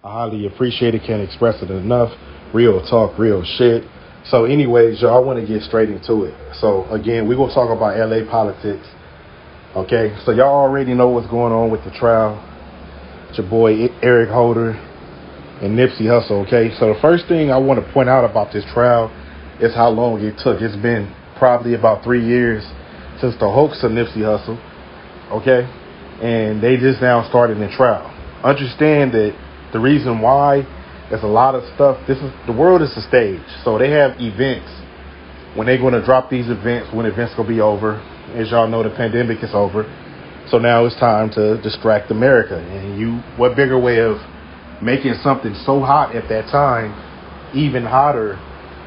I highly appreciate it. Can't express it enough. Real talk, real shit. So anyways, y'all, I want to get straight into it. So again, we're going to talk about LA politics. Okay, so y'all already know what's going on with the trial. It's your boy Eric Holder and Nipsey Hussle. Okay, so the first thing I want to point out about this trial is how long it took. It's been probably about 3 years since the hoax of Nipsey Hussle. Okay, and they just now started the trial. Understand that the reason why there's a lot of stuff. The world is a stage, so they have events. When they're going to drop these events, when events going to be over, as y'all know, the pandemic is over. So now it's time to distract America. And what bigger way of making something so hot at that time, even hotter,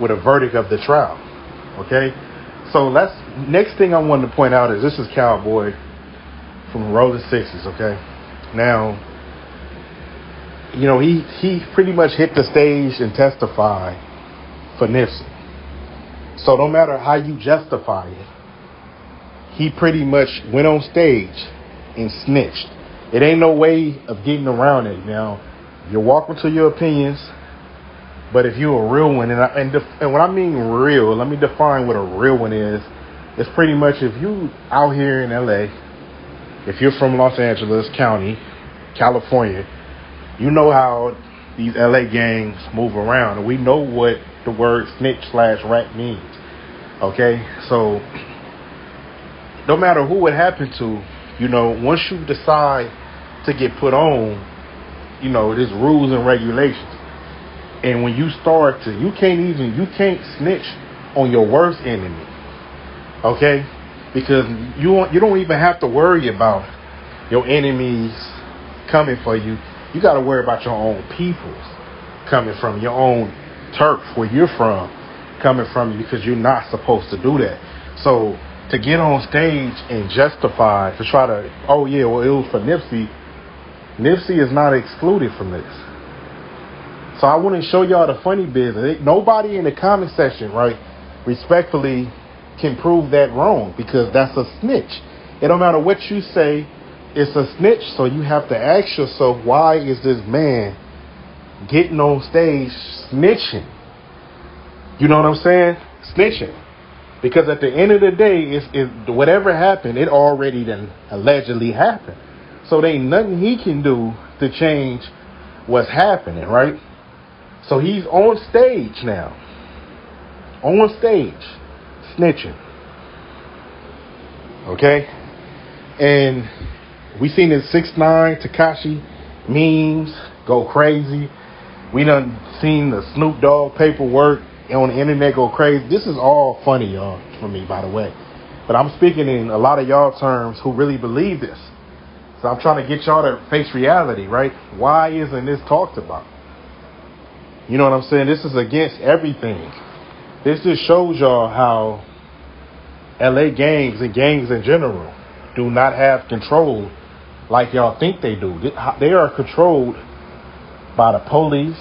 with a verdict of the trial. Okay, so next thing I wanted to point out is this is Cowboy from Rolling Sixes. Okay, now, you know, he pretty much hit the stage and testified for Nipsey. So no matter how you justify it, he pretty much went on stage and snitched. It ain't no way of getting around it. Now, you're welcome to your opinions, but if you're a real one, and when I mean real, let me define what a real one is. It's pretty much if you out here in LA, if you're from Los Angeles County, California, you know how these LA gangs move around, and we know what the word snitch/rat means. Okay, so no matter who it happened to, you know, once you decide to get put on, you know, there's rules and regulations. And when you start to, you can't snitch on your worst enemy. Okay, because you don't even have to worry about your enemies coming for you. You got to worry about your own peoples coming from your own turf where you're from, coming from you, because you're not supposed to do that. So to get on stage and justify, to try to, oh yeah, well, it was for Nipsey. Nipsey is not excluded from this. So I want to show y'all the funny business. Nobody in the comment section, right, respectfully can prove that wrong, because that's a snitch. It don't matter what you say. It's a snitch, so you have to ask yourself, why is this man getting on stage snitching? You know what I'm saying? Snitching. Because at the end of the day, whatever happened, it already then allegedly happened. So there ain't nothing he can do to change what's happening, right? So he's on stage now. On stage, snitching. Okay? And we seen this 6ix9ine Tekashi memes go crazy. We done seen the Snoop Dogg paperwork on the internet go crazy. This is all funny, y'all, for me, by the way. But I'm speaking in a lot of y'all terms who really believe this. So I'm trying to get y'all to face reality, right? Why isn't this talked about? You know what I'm saying? This is against everything. This just shows y'all how LA gangs and gangs in general do not have control like y'all think they do. They are controlled by the police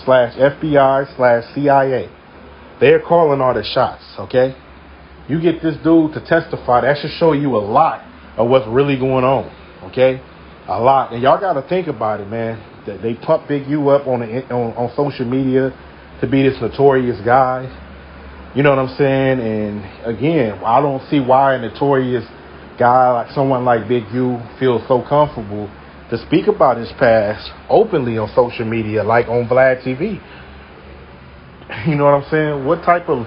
/FBI/CIA. They're calling all the shots, okay? You get this dude to testify, that should show you a lot of what's really going on, okay? A lot. And y'all got to think about it, man. That they pump Big U up on social media to be this notorious guy. You know what I'm saying? And again, I don't see why a notorious guy like someone like Big U feels so comfortable to speak about his past openly on social media, like on Vlad TV. You know what I'm saying? What type of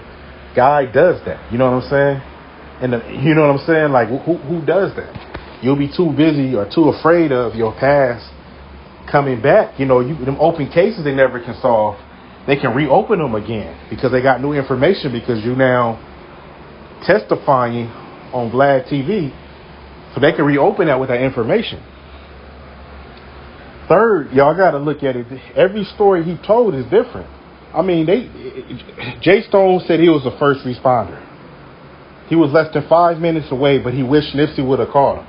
guy does that? You know what I'm saying? And you know what I'm saying? Like, who does that? You'll be too busy or too afraid of your past coming back. You know, them open cases they never can solve, they can reopen them again because they got new information, because you now testifying on Vlad TV So they can reopen that with that information. Third, y'all got to look at it. Every story he told is different. I mean, Jay Stone said he was a first responder. He was less than 5 minutes away, but he wished Nipsey would have called him.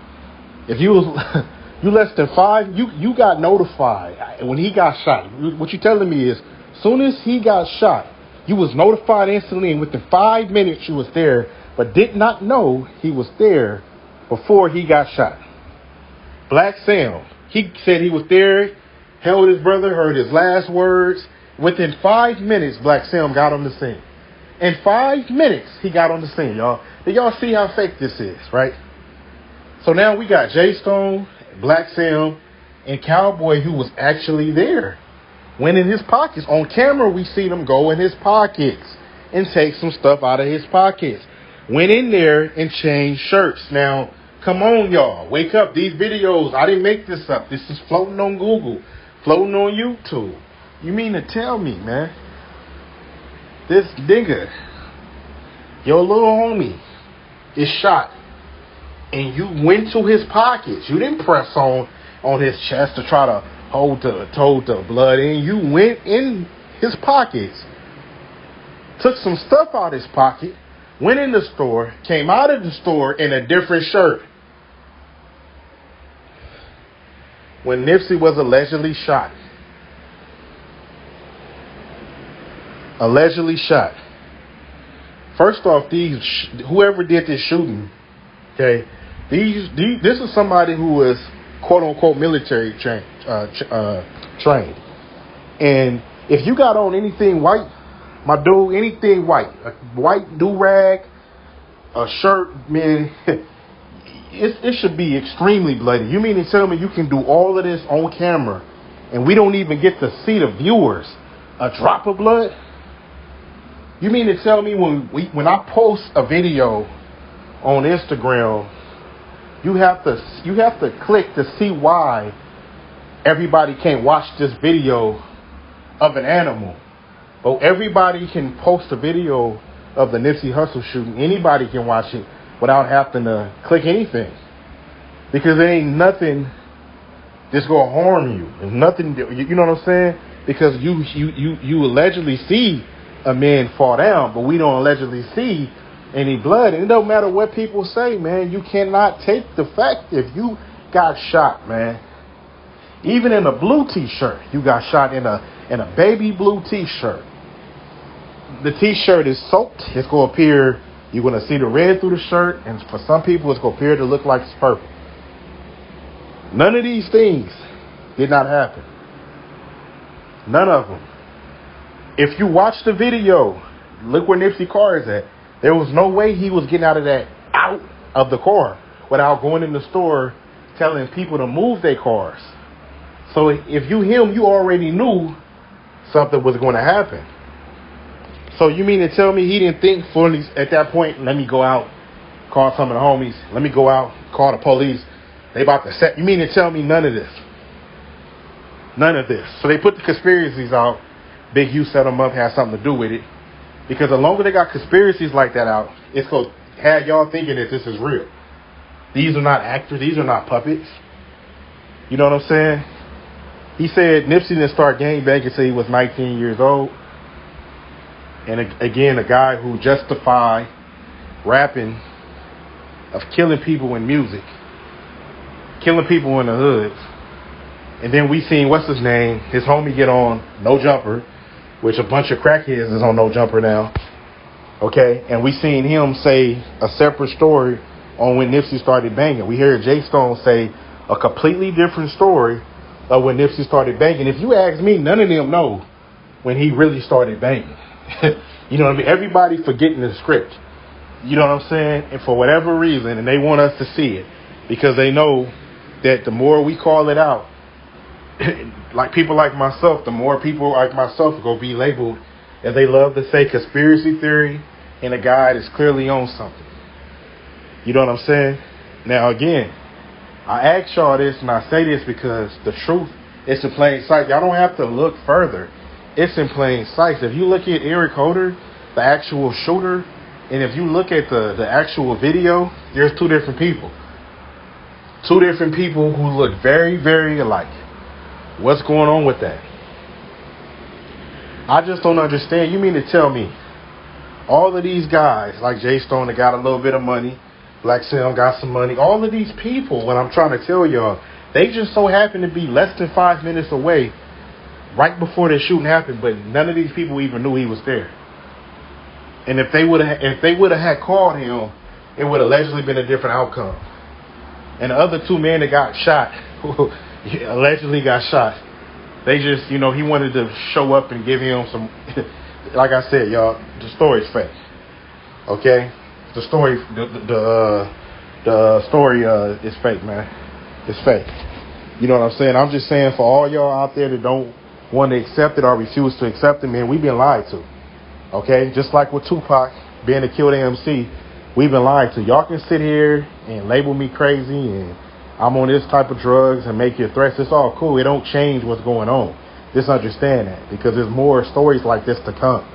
If you was you less than 5, you got notified when he got shot. What you telling me is, soon as he got shot, you was notified instantly, and within 5 minutes you was there, but did not know he was there before he got shot. Black Sam, he said he was there, held his brother, heard his last words. Within 5 minutes, Black Sam got on the scene. In 5 minutes, he got on the scene, y'all. Did y'all see how fake this is, right? So now we got Jay Stone, Black Sam, and Cowboy, who was actually there. Went in his pockets. On camera, we see them go in his pockets and take some stuff out of his pockets. Went in there and changed shirts. Now, come on, y'all. Wake up. These videos, I didn't make this up. This is floating on Google, floating on YouTube. You mean to tell me, man, this nigga, your little homie, is shot, and you went to his pockets. You didn't press on his chest to try to hold the blood in. You went in his pockets, took some stuff out of his pocket, went in the store, came out of the store in a different shirt. When Nipsey was allegedly shot. Allegedly shot. First off, whoever did this shooting, okay, this is somebody who was quote unquote military trained. And if you got on anything white, my dude, anything white, a white do-rag, a shirt, man, it should be extremely bloody. You mean to tell me you can do all of this on camera and we don't even get to see the viewers a drop of blood? You mean to tell me when I post a video on Instagram, you have to click to see why everybody can't watch this video of an animal, but everybody can post a video of the Nipsey Hussle shooting. Anybody can watch it without having to click anything, because there ain't nothing that's gonna harm you. There's nothing, you know what I'm saying? Because you allegedly see a man fall down, but we don't allegedly see any blood. And it don't matter what people say, man. You cannot take the fact if you got shot, man. Even in a blue t-shirt, you got shot in a baby blue t-shirt. The t-shirt is soaked. It's gonna appear, you're gonna see the red through the shirt, and for some people, it's gonna appear to look like it's purple. None of these things did not happen. None of them. If you watch the video, look where Nipsey's car is at. There was no way he was getting out of the car without going in the store telling people to move their cars. So if you him, you already knew something was going to happen. So you mean to tell me he didn't think fully at that point, let me go out, call some of the homies, let me go out, call the police. They about to set. You mean to tell me none of this? None of this. So they put the conspiracies out. Big U set them up, had something to do with it. Because the longer they got conspiracies like that out, it's going to have y'all thinking that this is real. These are not actors. These are not puppets. You know what I'm saying? He said Nipsey didn't start gangbanging until he was 19 years old. And again, a guy who justified rapping of killing people in music, killing people in the hoods. And then we seen, what's his name, his homie get on No Jumper, which a bunch of crackheads is on No Jumper now. Okay? And we seen him say a separate story on when Nipsey started banging. We heard Jay Stone say a completely different story of when Nipsey started banging. If you ask me, none of them know when he really started banging. You know what I mean? Everybody forgetting the script. You know what I'm saying? And for whatever reason, and they want us to see it, because they know that the more we call it out, like people like myself, the more people like myself are going to be labeled, as they love to say, conspiracy theory, and a guy that's clearly on something. You know what I'm saying? Now, again, I ask y'all this, and I say this because the truth is in plain sight. Y'all don't have to look further. It's in plain sight. If you look at Eric Holder, the actual shooter, and if you look at the actual video, there's two different people. Two different people who look very, very alike. What's going on with that? I just don't understand. You mean to tell me all of these guys, like Jay Stone, that got a little bit of money, Black Sam got some money, all of these people, what I'm trying to tell y'all, they just so happen to be less than 5 minutes away right before the shooting happened, but none of these people even knew he was there. And if they would have had called him, it would have allegedly been a different outcome. And the other two men that got shot, allegedly got shot, they just, he wanted to show up and give him some, like I said, y'all, the story's fake. Okay? The story is fake, man. It's fake. You know what I'm saying? I'm just saying for all y'all out there that don't want to accept it or refuse to accept it, man, we've been lied to. Okay? Just like with Tupac being a killed AMC, we've been lied to. Y'all can sit here and label me crazy and I'm on this type of drugs and make your threats. It's all cool. It don't change what's going on. Just understand that, because there's more stories like this to come.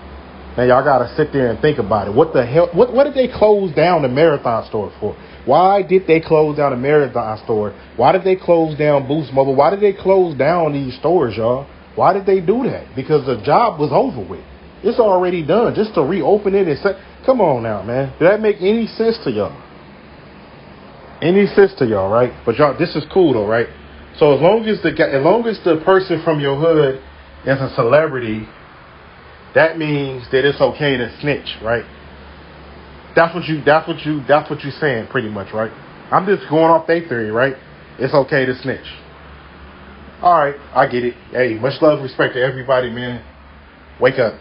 Now, y'all got to sit there and think about it. What the hell? What did they close down the Marathon store for? Why did they close down the Marathon store? Why did they close down Boost Mobile? Why did they close down these stores, y'all? Why did they do that? Because the job was over with. It's already done. Just to reopen it and say, come on now, man. Did that make any sense to y'all? Any sense to y'all, right? But y'all, this is cool though, right? So as long as the person from your hood is a celebrity, that means that it's okay to snitch, right? That's what you're saying, pretty much, right? I'm just going off their theory, right? It's okay to snitch. All right, I get it. Hey, much love, respect to everybody, man. Wake up.